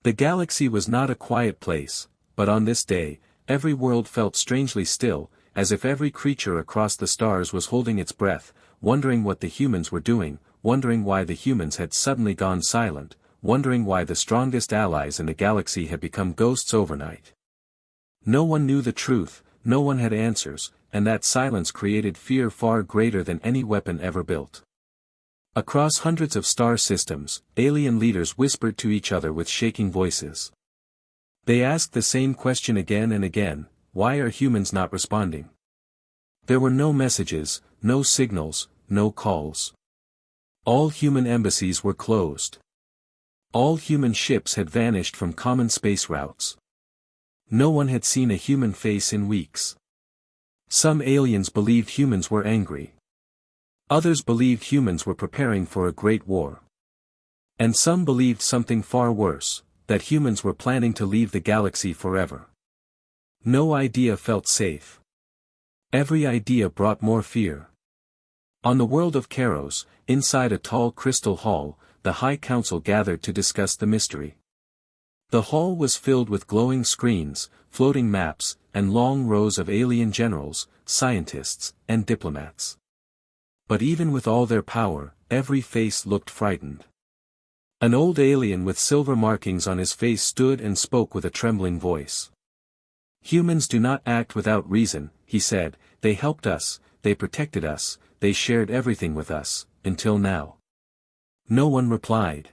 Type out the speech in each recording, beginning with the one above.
The galaxy was not a quiet place, but on this day, every world felt strangely still, as if every creature across the stars was holding its breath, wondering what the humans were doing, wondering why the humans had suddenly gone silent, wondering why the strongest allies in the galaxy had become ghosts overnight. No one knew the truth, no one had answers, and that silence created fear far greater than any weapon ever built. Across hundreds of star systems, alien leaders whispered to each other with shaking voices. They asked the same question again and again: why are humans not responding? There were no messages, no signals, no calls. All human embassies were closed. All human ships had vanished from common space routes. No one had seen a human face in weeks. Some aliens believed humans were angry. Others believed humans were preparing for a great war. And some believed something far worse, that humans were planning to leave the galaxy forever. No idea felt safe. Every idea brought more fear. On the world of Kairos, inside a tall crystal hall, the High Council gathered to discuss the mystery. The hall was filled with glowing screens, floating maps, and long rows of alien generals, scientists, and diplomats. But even with all their power, every face looked frightened. An old alien with silver markings on his face stood and spoke with a trembling voice. "Humans do not act without reason," he said. "They helped us, they protected us, they shared everything with us, until now." No one replied.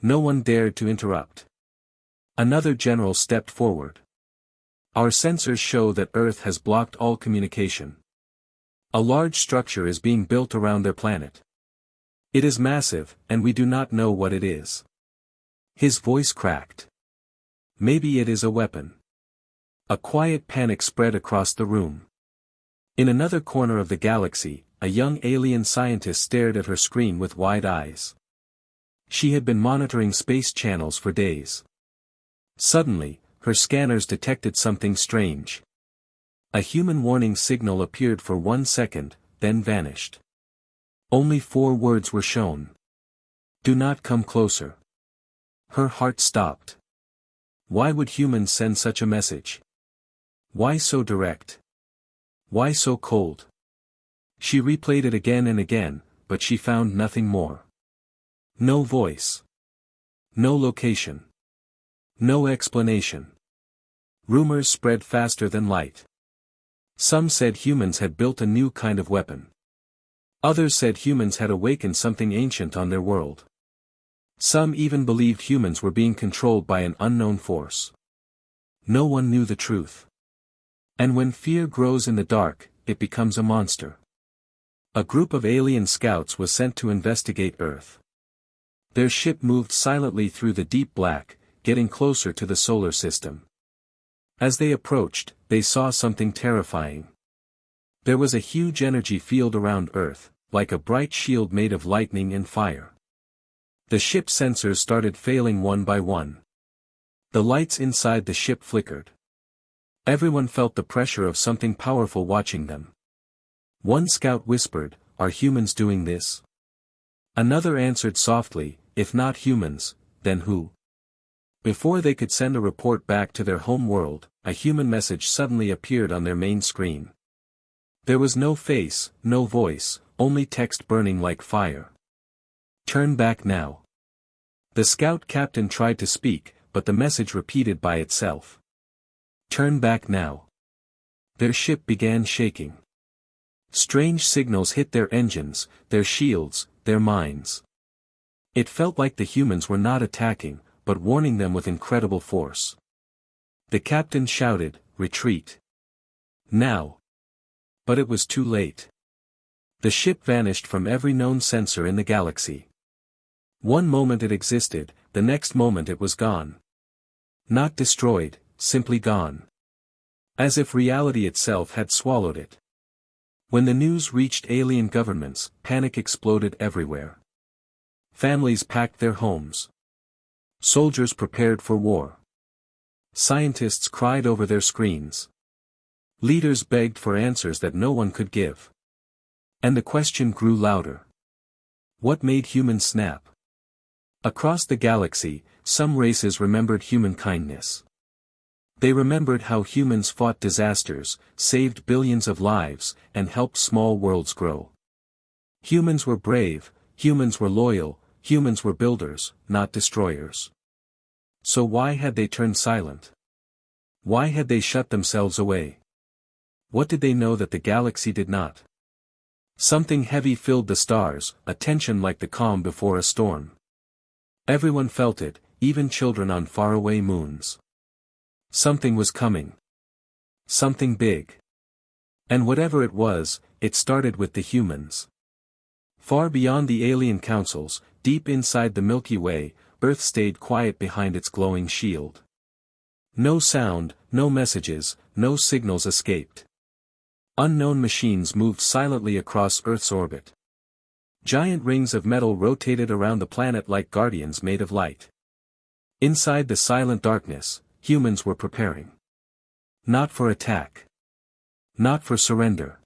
No one dared to interrupt. Another general stepped forward. "Our sensors show that Earth has blocked all communication. A large structure is being built around their planet. It is massive, and we do not know what it is." His voice cracked. "Maybe it is a weapon." A quiet panic spread across the room. In another corner of the galaxy, a young alien scientist stared at her screen with wide eyes. She had been monitoring space channels for days. Suddenly, her scanners detected something strange. A human warning signal appeared for 1 second, then vanished. Only 4 words were shown. "Do not come closer." Her heart stopped. Why would humans send such a message? Why so direct? Why so cold? She replayed it again and again, but she found nothing more. No voice. No location. No explanation. Rumors spread faster than light. Some said humans had built a new kind of weapon. Others said humans had awakened something ancient on their world. Some even believed humans were being controlled by an unknown force. No one knew the truth. And when fear grows in the dark, it becomes a monster. A group of alien scouts was sent to investigate Earth. Their ship moved silently through the deep black, getting closer to the solar system. As they approached, they saw something terrifying. There was a huge energy field around Earth, like a bright shield made of lightning and fire. The ship sensors started failing one by one. The lights inside the ship flickered. Everyone felt the pressure of something powerful watching them. One scout whispered, "Are humans doing this?" Another answered softly, "If not humans, then who?" Before they could send a report back to their home world, a human message suddenly appeared on their main screen. There was no face, no voice, only text burning like fire. "Turn back now." The scout captain tried to speak, but the message repeated by itself. "Turn back now." Their ship began shaking. Strange signals hit their engines, their shields, their minds. It felt like the humans were not attacking, but warning them with incredible force. The captain shouted, "Retreat. Now." But it was too late. The ship vanished from every known sensor in the galaxy. One moment it existed, the next moment it was gone. Not destroyed, simply gone. As if reality itself had swallowed it. When the news reached alien governments, panic exploded everywhere. Families packed their homes. Soldiers prepared for war. Scientists cried over their screens. Leaders begged for answers that no one could give. And the question grew louder. What made humans snap? Across the galaxy, some races remembered human kindness. They remembered how humans fought disasters, saved billions of lives, and helped small worlds grow. Humans were brave, humans were loyal, humans were builders, not destroyers. So why had they turned silent? Why had they shut themselves away? What did they know that the galaxy did not? Something heavy filled the stars, a tension like the calm before a storm. Everyone felt it, even children on faraway moons. Something was coming. Something big. And whatever it was, it started with the humans. Far beyond the alien councils, deep inside the Milky Way, Earth stayed quiet behind its glowing shield. No sound, no messages, no signals escaped. Unknown machines moved silently across Earth's orbit. Giant rings of metal rotated around the planet like guardians made of light. Inside the silent darkness, humans were preparing. Not for attack. Not for surrender.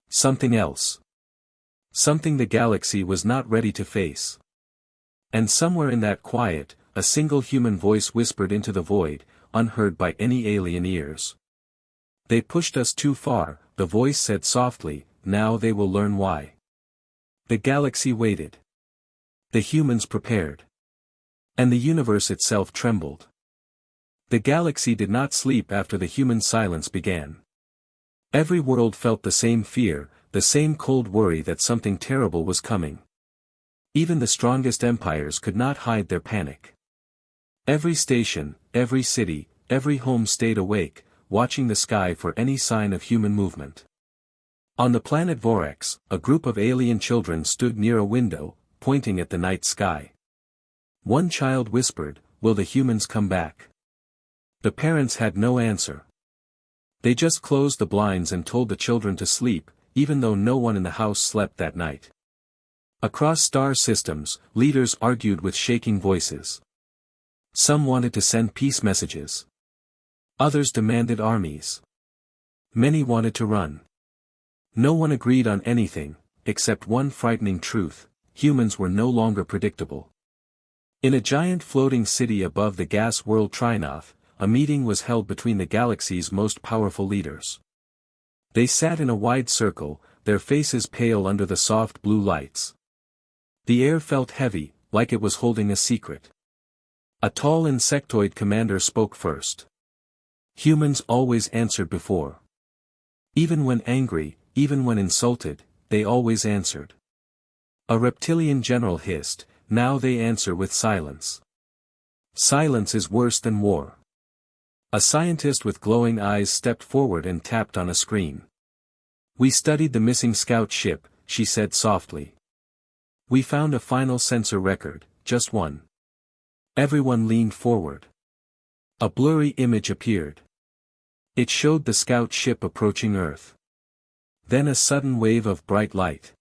Something else. Something the galaxy was not ready to face. And somewhere in that quiet, a single human voice whispered into the void, unheard by any alien ears. They pushed us too far, the voice said softly, now they will learn why. The galaxy waited. The humans prepared. And the universe itself trembled. The galaxy did not sleep after the human silence began. Every world felt the same fear, the same cold worry that something terrible was coming. Even the strongest empires could not hide their panic. Every station, every city, every home stayed awake, watching the sky for any sign of human movement. On the planet Vorax, a group of alien children stood near a window, pointing at the night sky. One child whispered, "Will the humans come back?" The parents had no answer. They just closed the blinds and told the children to sleep, even though no one in the house slept that night. Across star systems, leaders argued with shaking voices. Some wanted to send peace messages. Others demanded armies. Many wanted to run. No one agreed on anything, except one frightening truth: humans were no longer predictable. In a giant floating city above the gas world Trinoth, a meeting was held between the galaxy's most powerful leaders. They sat in a wide circle, their faces pale under the soft blue lights. The air felt heavy, like it was holding a secret. A tall insectoid commander spoke first. Humans always answered before. Even when angry, even when insulted, they always answered. A reptilian general hissed, "Now they answer with silence. Silence is worse than war." A scientist with glowing eyes stepped forward and tapped on a screen. "We studied the missing scout ship," she said softly. "We found a final sensor record, just one." Everyone leaned forward. A blurry image appeared. It showed the scout ship approaching Earth. Then a sudden wave of bright light.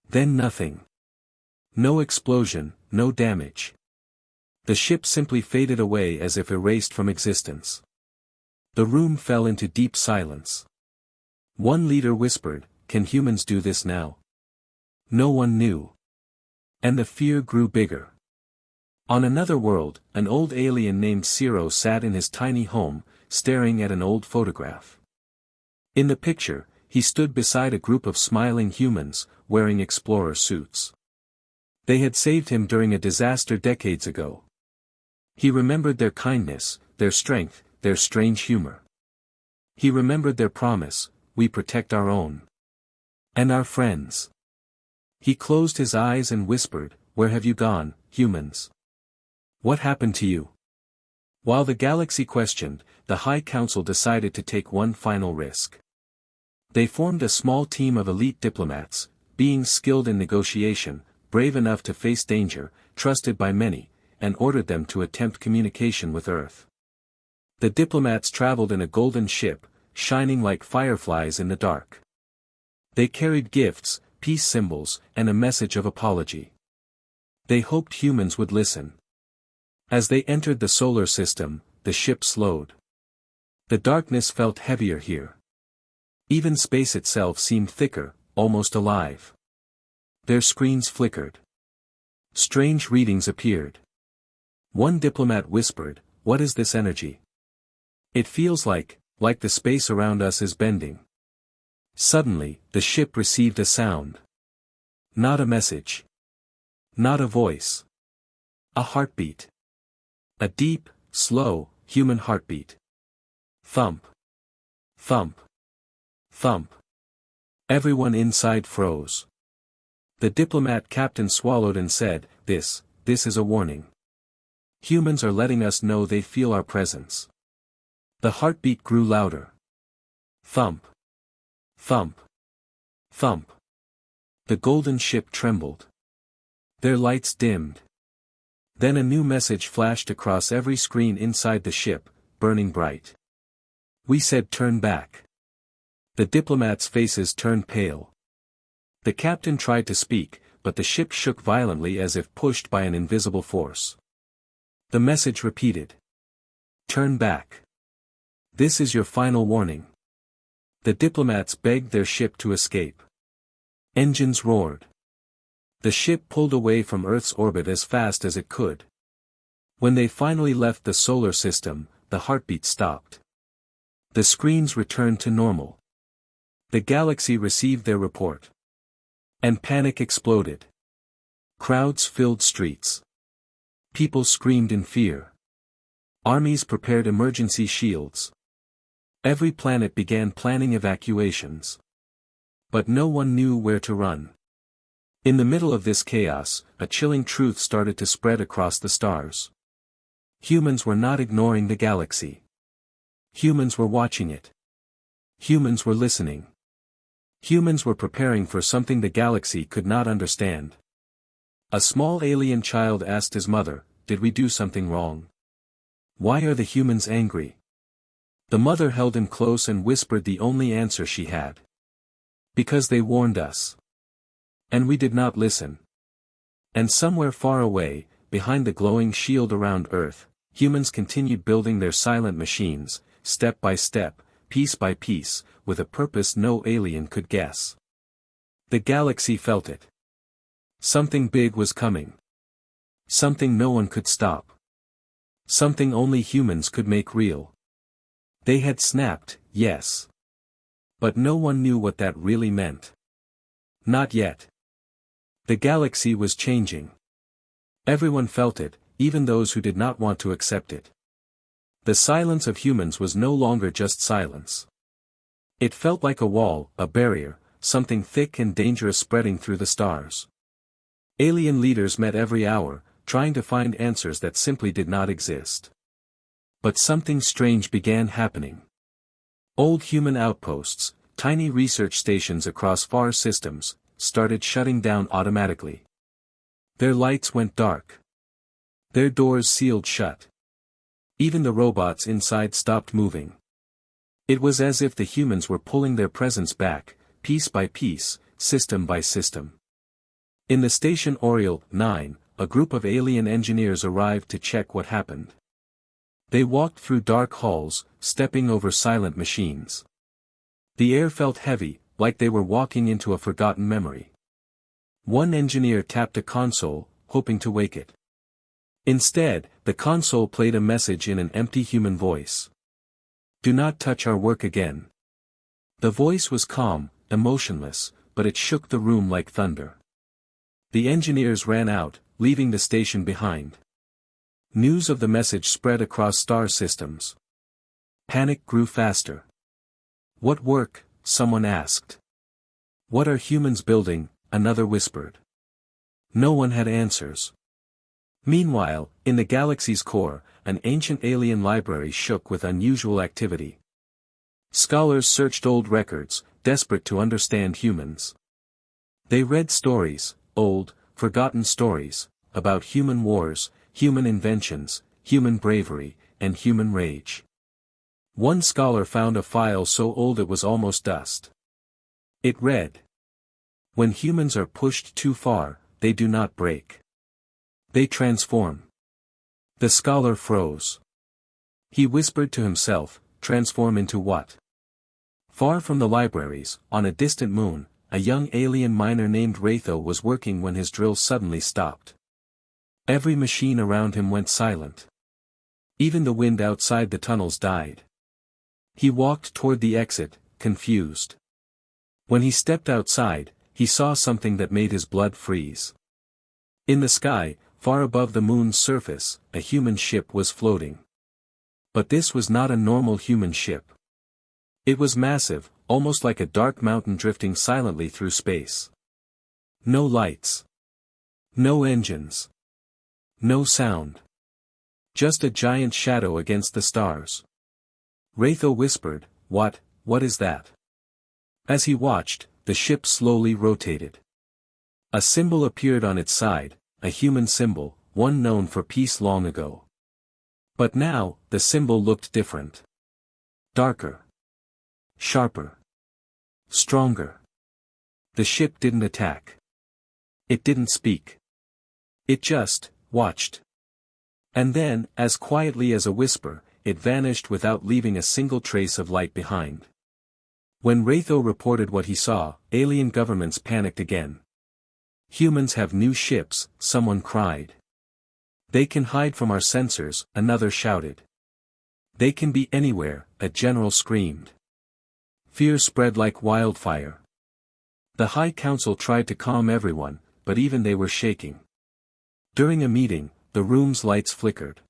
Then nothing. No explosion, no damage. The ship simply faded away as if erased from existence. The room fell into deep silence. One leader whispered, "Can humans do this now?" No one knew. And the fear grew bigger. On another world, an old alien named Ciro sat in his tiny home, staring at an old photograph. In the picture, he stood beside a group of smiling humans, wearing explorer suits. They had saved him during a disaster decades ago. He remembered their kindness, their strength, their strange humor. He remembered their promise, "We protect our own. And our friends." He closed his eyes and whispered, "Where have you gone, humans? What happened to you?" While the galaxy questioned, the High Council decided to take one final risk. They formed a small team of elite diplomats, beings skilled in negotiation, brave enough to face danger, trusted by many, and ordered them to attempt communication with Earth. The diplomats traveled in a golden ship, shining like fireflies in the dark. They carried gifts, peace symbols, and a message of apology. They hoped humans would listen. As they entered the solar system, the ship slowed. The darkness felt heavier here. Even space itself seemed thicker, almost alive. Their screens flickered. Strange readings appeared. One diplomat whispered, "What is this energy? It feels like the space around us is bending." Suddenly, the ship received a sound. Not a message. Not a voice. A heartbeat. A deep, slow, human heartbeat. Thump. Thump. Thump. Everyone inside froze. The diplomat captain swallowed and said, This is a warning. Humans are letting us know they feel our presence." The heartbeat grew louder. Thump. Thump. Thump. The golden ship trembled. Their lights dimmed. Then a new message flashed across every screen inside the ship, burning bright. "We said turn back." The diplomats' faces turned pale. The captain tried to speak, but the ship shook violently as if pushed by an invisible force. The message repeated. "Turn back. This is your final warning." The diplomats begged their ship to escape. Engines roared. The ship pulled away from Earth's orbit as fast as it could. When they finally left the solar system, the heartbeat stopped. The screens returned to normal. The galaxy received their report. And panic exploded. Crowds filled streets. People screamed in fear. Armies prepared emergency shields. Every planet began planning evacuations. But no one knew where to run. In the middle of this chaos, a chilling truth started to spread across the stars. Humans were not ignoring the galaxy. Humans were watching it. Humans were listening. Humans were preparing for something the galaxy could not understand. A small alien child asked his mother, "Did we do something wrong? Why are the humans angry?" The mother held him close and whispered the only answer she had. "Because they warned us. And we did not listen." And somewhere far away, behind the glowing shield around Earth, humans continued building their silent machines, step by step, piece by piece, with a purpose no alien could guess. The galaxy felt it. Something big was coming. Something no one could stop. Something only humans could make real. They had snapped, yes. But no one knew what that really meant. Not yet. The galaxy was changing. Everyone felt it, even those who did not want to accept it. The silence of humans was no longer just silence. It felt like a wall, a barrier, something thick and dangerous spreading through the stars. Alien leaders met every hour, trying to find answers that simply did not exist. But something strange began happening. Old human outposts, tiny research stations across far systems, started shutting down automatically. Their lights went dark. Their doors sealed shut. Even the robots inside stopped moving. It was as if the humans were pulling their presence back, piece by piece, system by system. In the station Oriole 9, a group of alien engineers arrived to check what happened. They walked through dark halls, stepping over silent machines. The air felt heavy, like they were walking into a forgotten memory. One engineer tapped a console, hoping to wake it. Instead, the console played a message in an empty human voice. "Do not touch our work again." The voice was calm, emotionless, but it shook the room like thunder. The engineers ran out, leaving the station behind. News of the message spread across star systems. Panic grew faster. "What work?" someone asked. "What are humans building?" another whispered. No one had answers. Meanwhile, in the galaxy's core, an ancient alien library shook with unusual activity. Scholars searched old records, desperate to understand humans. They read stories, old, forgotten stories, about human wars, human inventions, human bravery, and human rage. One scholar found a file so old it was almost dust. It read, "When humans are pushed too far, they do not break. They transform." The scholar froze. He whispered to himself, "Transform into what?" Far from the libraries, on a distant moon, a young alien miner named Ratho was working when his drill suddenly stopped. Every machine around him went silent. Even the wind outside the tunnels died. He walked toward the exit, confused. When he stepped outside, he saw something that made his blood freeze. In the sky, far above the moon's surface, a human ship was floating. But this was not a normal human ship. It was massive, almost like a dark mountain drifting silently through space. No lights. No engines. No sound. Just a giant shadow against the stars. Wraitho whispered, What is that?" As he watched, the ship slowly rotated. A symbol appeared on its side, a human symbol, one known for peace long ago. But now, the symbol looked different. Darker. Sharper. Stronger. The ship didn't attack. It didn't speak. It just watched. And then, as quietly as a whisper, it vanished without leaving a single trace of light behind. When Wraitho reported what he saw, alien governments panicked again. "Humans have new ships," someone cried. "They can hide from our sensors," another shouted. "They can be anywhere," a general screamed. Fear spread like wildfire. The High Council tried to calm everyone, but even they were shaking. During a meeting, the room's lights flickered.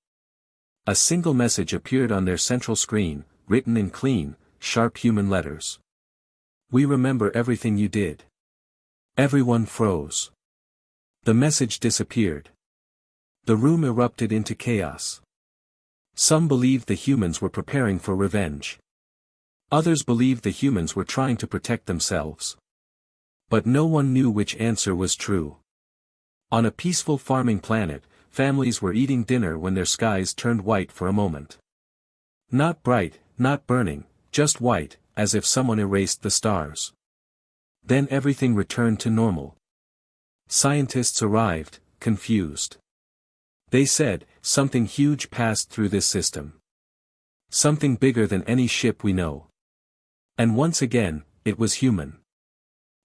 A single message appeared on their central screen, written in clean, sharp human letters. "We remember everything you did." Everyone froze. The message disappeared. The room erupted into chaos. Some believed the humans were preparing for revenge. Others believed the humans were trying to protect themselves. But no one knew which answer was true. On a peaceful farming planet, families were eating dinner when their skies turned white for a moment. Not bright, not burning, just white, as if someone erased the stars. Then everything returned to normal. Scientists arrived, confused. They said, "Something huge passed through this system. Something bigger than any ship we know." And once again, it was human.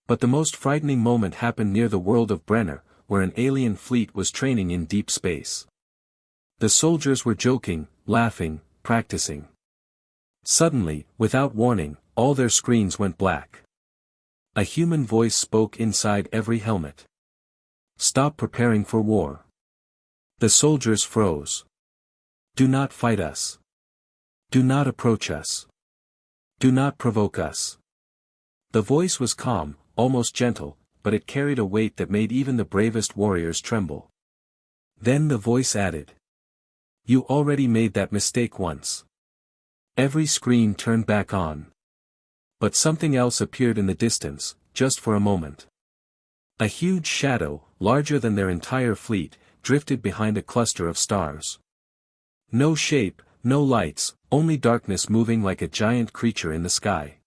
But the most frightening moment happened near the world of Brenner, where an alien fleet was training in deep space. The soldiers were joking, laughing, practicing. Suddenly, without warning, all their screens went black. A human voice spoke inside every helmet. "Stop preparing for war." The soldiers froze. "Do not fight us. Do not approach us. Do not provoke us." The voice was calm, almost gentle, but it carried a weight that made even the bravest warriors tremble. Then the voice added, "You already made that mistake once." Every screen turned back on. But something else appeared in the distance, just for a moment. A huge shadow, larger than their entire fleet, drifted behind a cluster of stars. No shape, no lights, only darkness moving like a giant creature in the sky.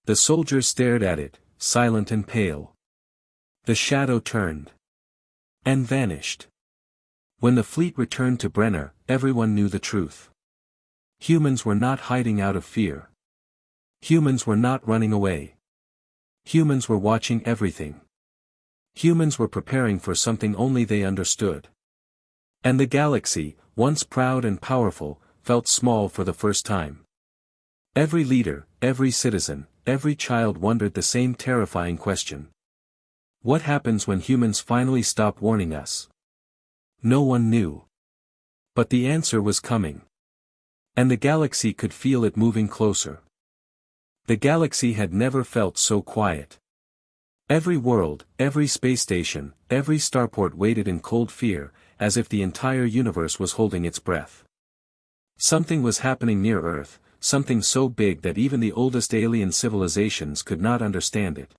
The soldiers stared at it, silent and pale. The shadow turned. And vanished. When the fleet returned to Brenner, everyone knew the truth. Humans were not hiding out of fear. Humans were not running away. Humans were watching everything. Humans were preparing for something only they understood. And the galaxy, once proud and powerful, felt small for the first time. Every leader, every citizen, every child wondered the same terrifying question. What happens when humans finally stop warning us? No one knew. But the answer was coming. And the galaxy could feel it moving closer. The galaxy had never felt so quiet. Every world, every space station, every starport waited in cold fear, as if the entire universe was holding its breath. Something was happening near Earth, something so big that even the oldest alien civilizations could not understand it.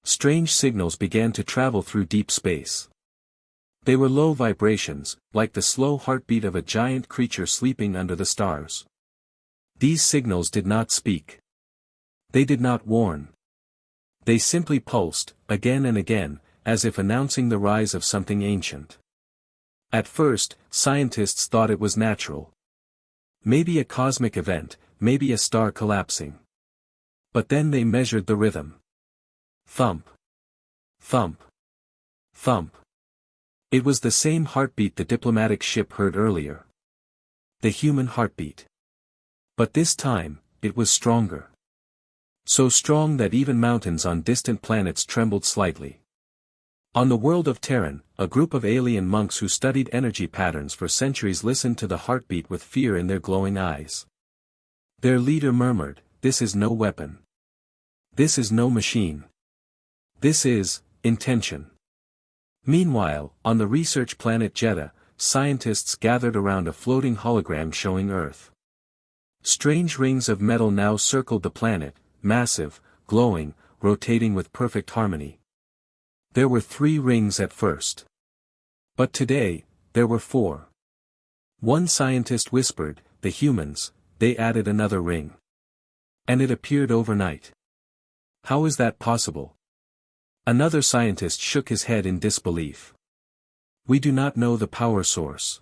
Strange signals began to travel through deep space. They were low vibrations, like the slow heartbeat of a giant creature sleeping under the stars. These signals did not speak. They did not warn. They simply pulsed, again and again, as if announcing the rise of something ancient. At first, scientists thought it was natural. Maybe a cosmic event, maybe a star collapsing. But then they measured the rhythm. Thump. Thump. Thump. It was the same heartbeat the diplomatic ship heard earlier. The human heartbeat. But this time, it was stronger. So strong that even mountains on distant planets trembled slightly. On the world of Terran, a group of alien monks who studied energy patterns for centuries listened to the heartbeat with fear in their glowing eyes. Their leader murmured, "This is no weapon. This is no machine. This is intention." Meanwhile, on the research planet Jeddah, scientists gathered around a floating hologram showing Earth. Strange rings of metal now circled the planet, massive, glowing, rotating with perfect harmony. There were 3 rings at first. But today, there were 4. One scientist whispered, "The humans, they added another ring. And it appeared overnight. How is that possible?" Another scientist shook his head in disbelief. "We do not know the power source.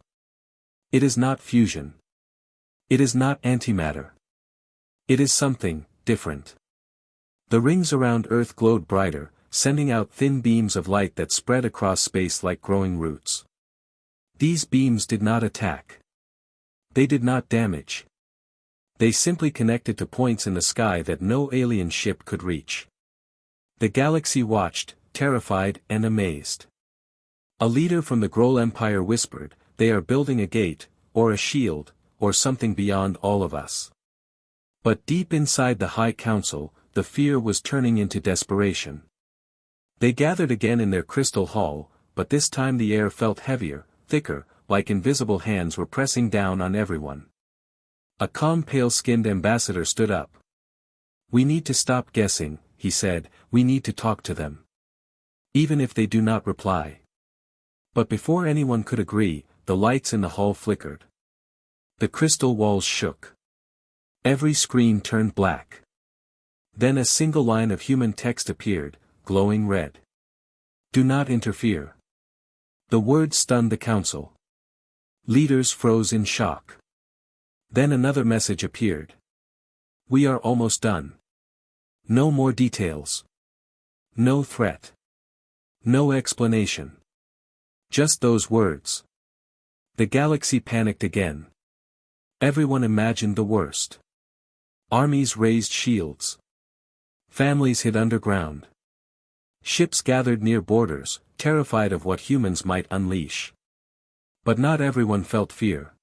It is not fusion. It is not antimatter. It is something different." The rings around Earth glowed brighter, sending out thin beams of light that spread across space like growing roots. These beams did not attack. They did not damage. They simply connected to points in the sky that no alien ship could reach. The galaxy watched, terrified and amazed. A leader from the Groll Empire whispered, "They are building a gate, or a shield, or something beyond all of us." But deep inside the High Council, the fear was turning into desperation. They gathered again in their crystal hall, but this time the air felt heavier, thicker, like invisible hands were pressing down on everyone. A calm pale-skinned ambassador stood up. "We need to stop guessing," he said, "we need to talk to them. Even if they do not reply." But before anyone could agree, the lights in the hall flickered. The crystal walls shook. Every screen turned black. Then a single line of human text appeared, glowing red. "Do not interfere." The word stunned the council. Leaders froze in shock. Then another message appeared. "We are almost done. No more details. No threat. No explanation. Just those words." The galaxy panicked again. Everyone imagined the worst. Armies raised shields. Families hid underground. Ships gathered near borders, terrified of what humans might unleash. But not everyone felt fear.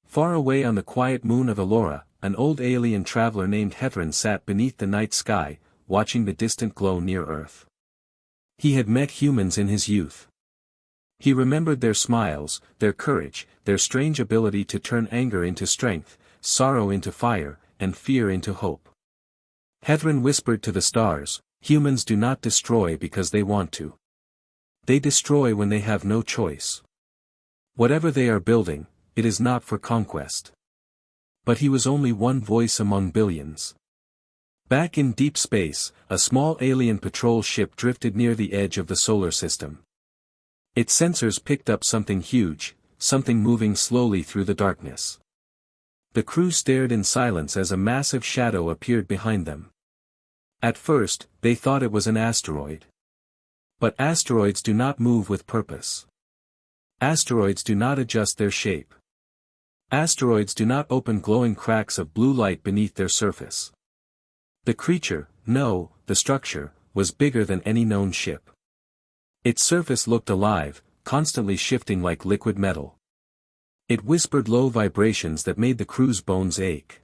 Far away on the quiet moon of Elora, an old alien traveler named Hethren sat beneath the night sky, watching the distant glow near Earth. He had met humans in his youth. He remembered their smiles, their courage, their strange ability to turn anger into strength, sorrow into fire, and fear into hope. Hethren whispered to the stars, "Humans do not destroy because they want to. They destroy when they have no choice. Whatever they are building, it is not for conquest." But he was only one voice among billions. Back in deep space, a small alien patrol ship drifted near the edge of the solar system. Its sensors picked up something huge, something moving slowly through the darkness. The crew stared in silence as a massive shadow appeared behind them. At first, they thought it was an asteroid. But asteroids do not move with purpose. Asteroids do not adjust their shape. Asteroids do not open glowing cracks of blue light beneath their surface. The creature, no, the structure, was bigger than any known ship. Its surface looked alive, constantly shifting like liquid metal. It whispered low vibrations that made the crew's bones ache.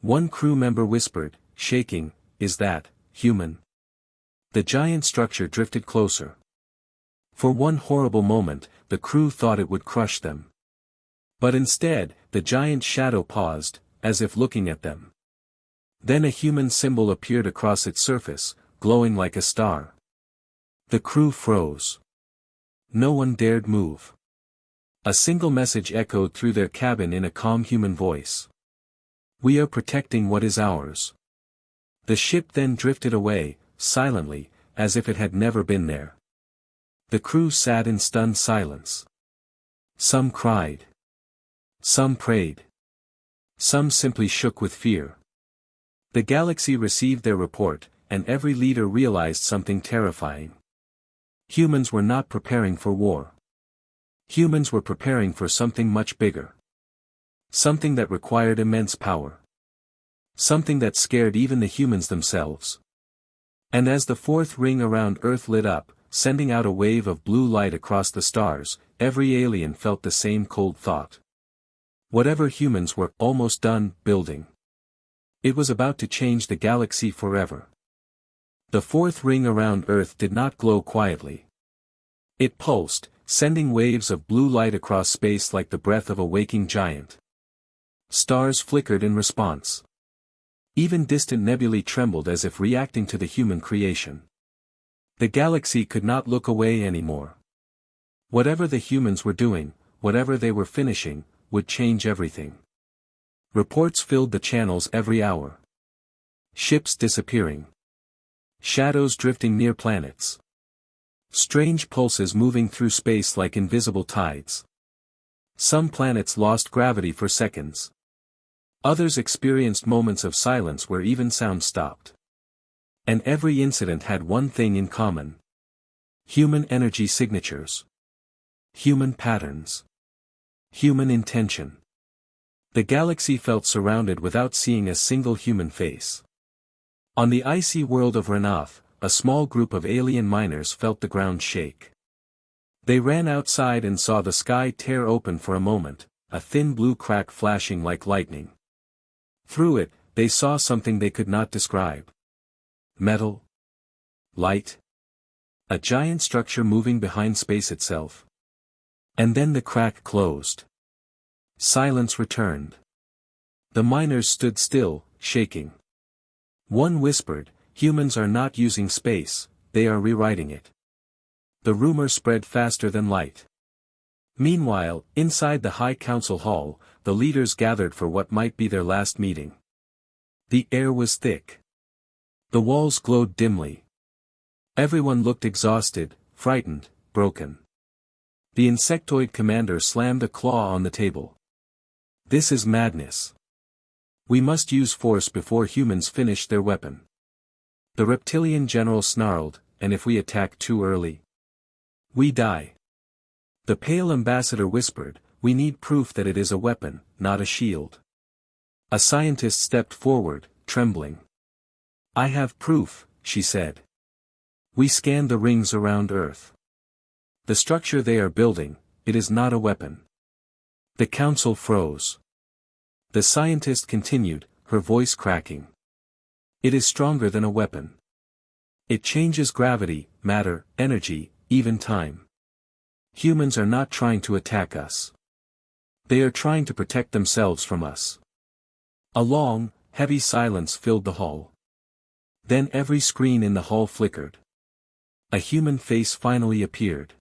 One crew member whispered, shaking, "Is that human?" The giant structure drifted closer. For one horrible moment, the crew thought it would crush them. But instead, the giant shadow paused, as if looking at them. Then a human symbol appeared across its surface, glowing like a star. The crew froze. No one dared move. A single message echoed through their cabin in a calm human voice. "We are protecting what is ours." The ship then drifted away, silently, as if it had never been there. The crew sat in stunned silence. Some cried. Some prayed. Some simply shook with fear. The galaxy received their report, and every leader realized something terrifying. Humans were not preparing for war. Humans were preparing for something much bigger. Something that required immense power. Something that scared even the humans themselves. And as the fourth ring around Earth lit up, sending out a wave of blue light across the stars, every alien felt the same cold thought. Whatever humans were almost done building, it was about to change the galaxy forever. The fourth ring around Earth did not glow quietly. It pulsed, sending waves of blue light across space like the breath of a waking giant. Stars flickered in response. Even distant nebulae trembled as if reacting to the human creation. The galaxy could not look away anymore. Whatever the humans were doing, whatever they were finishing, would change everything. Reports filled the channels every hour. Ships disappearing. Shadows drifting near planets. Strange pulses moving through space like invisible tides. Some planets lost gravity for seconds. Others experienced moments of silence where even sound stopped. And every incident had one thing in common. Human energy signatures. Human patterns. Human intention. The galaxy felt surrounded without seeing a single human face. On the icy world of Renath, a small group of alien miners felt the ground shake. They ran outside and saw the sky tear open for a moment, a thin blue crack flashing like lightning. Through it, they saw something they could not describe. Metal. Light. A giant structure moving behind space itself. And then the crack closed. Silence returned. The miners stood still, shaking. One whispered, "Humans are not using space, they are rewriting it." The rumor spread faster than light. Meanwhile, inside the High Council Hall, the leaders gathered for what might be their last meeting. The air was thick. The walls glowed dimly. Everyone looked exhausted, frightened, broken. The insectoid commander slammed a claw on the table. "This is madness. We must use force before humans finish their weapon." The reptilian general snarled, "And if we attack too early? We die." The pale ambassador whispered, "We need proof that it is a weapon, not a shield." A scientist stepped forward, trembling. "I have proof," she said. "We scanned the rings around Earth. The structure they are building, it is not a weapon." The council froze. The scientist continued, her voice cracking. "It is stronger than a weapon. It changes gravity, matter, energy, even time. Humans are not trying to attack us. They are trying to protect themselves from us." A long, heavy silence filled the hall. Then every screen in the hall flickered. A human face finally appeared.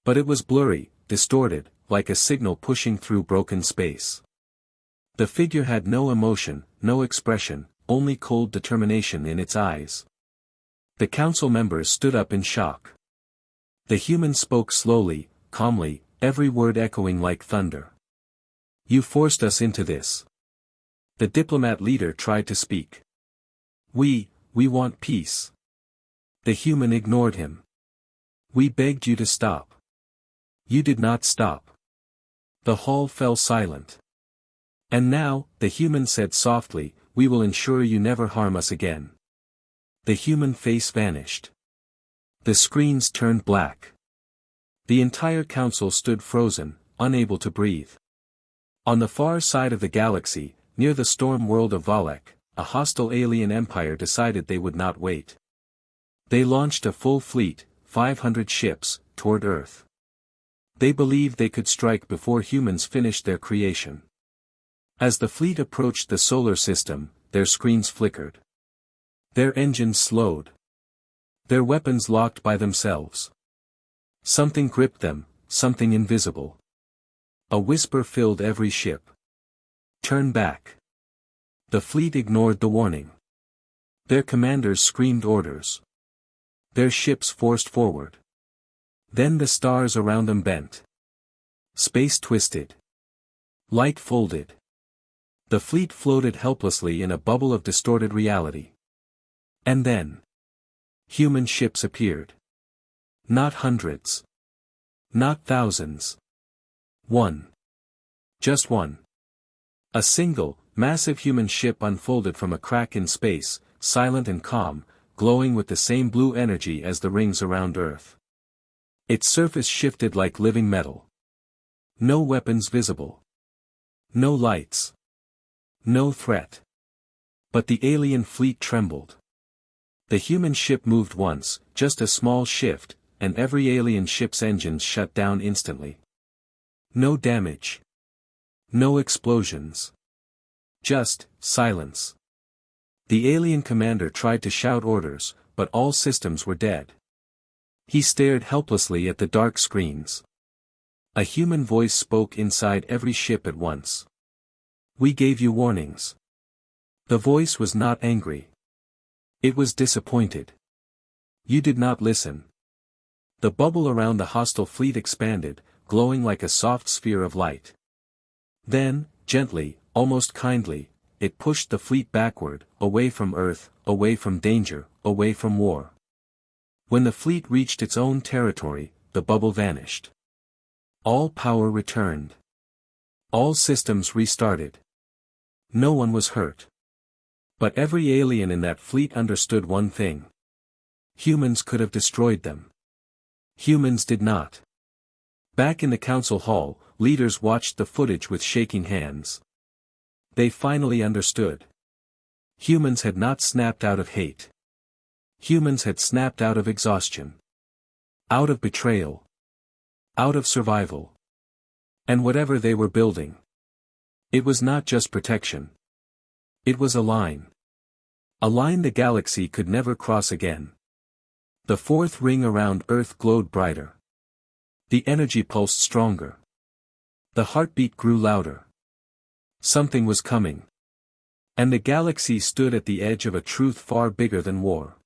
But it was blurry, distorted, like a signal pushing through broken space. The figure had no emotion, no expression, only cold determination in its eyes. The council members stood up in shock. The human spoke slowly, calmly, every word echoing like thunder. "You forced us into this." The diplomat leader tried to speak. We want peace." The human ignored him. "We begged you to stop. You did not stop." The hall fell silent. "And now," the human said softly, "we will ensure you never harm us again." The human face vanished. The screens turned black. The entire council stood frozen, unable to breathe. On the far side of the galaxy, near the storm world of Valek, a hostile alien empire decided they would not wait. They launched a full fleet, 500 ships, toward Earth. They believed they could strike before humans finished their creation. As the fleet approached the solar system, their screens flickered. Their engines slowed. Their weapons locked by themselves. Something gripped them, something invisible. A whisper filled every ship. "Turn back." The fleet ignored the warning. Their commanders screamed orders. Their ships forced forward. Then the stars around them bent. Space twisted. Light folded. The fleet floated helplessly in a bubble of distorted reality. And then, human ships appeared. Not hundreds. Not thousands. One. Just one. A single, massive human ship unfolded from a crack in space, silent and calm, glowing with the same blue energy as the rings around Earth. Its surface shifted like living metal. No weapons visible. No lights. No threat. But the alien fleet trembled. The human ship moved once, just a small shift, and every alien ship's engines shut down instantly. No damage. No explosions. Just silence. The alien commander tried to shout orders, but all systems were dead. He stared helplessly at the dark screens. A human voice spoke inside every ship at once. "We gave you warnings." The voice was not angry. It was disappointed. "You did not listen." The bubble around the hostile fleet expanded, glowing like a soft sphere of light. Then, gently, almost kindly, it pushed the fleet backward, away from Earth, away from danger, away from war. When the fleet reached its own territory, the bubble vanished. All power returned. All systems restarted. No one was hurt. But every alien in that fleet understood one thing. Humans could have destroyed them. Humans did not. Back in the council hall, leaders watched the footage with shaking hands. They finally understood. Humans had not snapped out of hate. Humans had snapped out of exhaustion. Out of betrayal. Out of survival. And whatever they were building. It was not just protection. It was a line. A line the galaxy could never cross again. The fourth ring around Earth glowed brighter. The energy pulsed stronger. The heartbeat grew louder. Something was coming. And the galaxy stood at the edge of a truth far bigger than war.